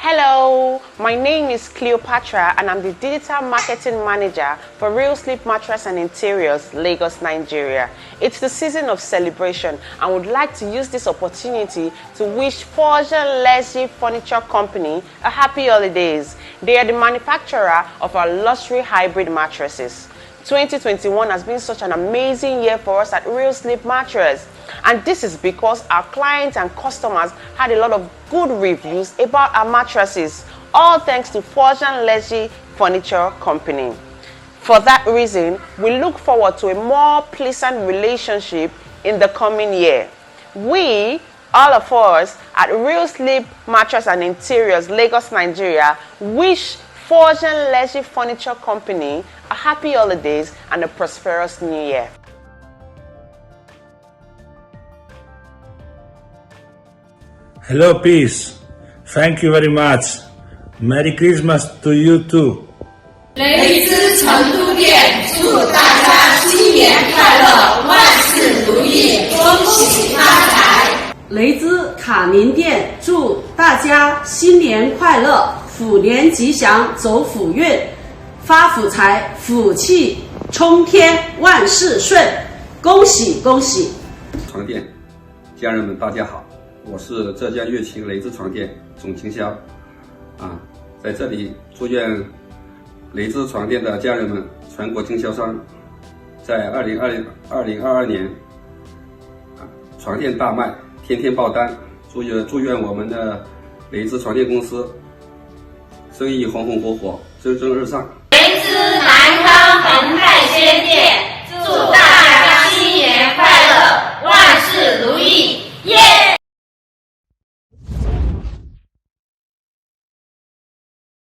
Hello, my name is Cleopatra and I'm the Digital Marketing Manager for Real Sleep Mattress and Interiors, Lagos, Nigeria. It's the season of celebration and I would like to use this opportunity to wish LEIZI Furniture Company a happy holidays. They are the manufacturer of our luxury hybrid mattresses. 2021 has been such an amazing year for us at Real Sleep Mattress. And this is because our clients and customers had a lot of good reviews about our mattresses, all thanks to LEIZI Furniture Company. For that reason, we look forward to a more pleasant relationship in the coming year. We, all of us at Real Sleep Mattress and Interiors, Lagos, Nigeria, wish LEIZI Furniture Company a happy holidays and a prosperous new year. Hello, peace. Thank you very much. Merry Christmas to you too. 雷兹成都店祝大家新年快乐，万事如意，恭喜发财。雷兹卡宁店祝大家新年快乐，虎年吉祥，走虎运，发福财，福气冲天，万事顺，恭喜恭喜！床店家人们，大家好。我是浙江乐清雷兹床店总经销，在这里祝愿雷兹床店的家人们、全国经销商，在2022年床垫大卖，天天爆单。祝愿我们的雷兹床垫公司生意红红火火，蒸蒸日上。雷兹南昌恒泰轩店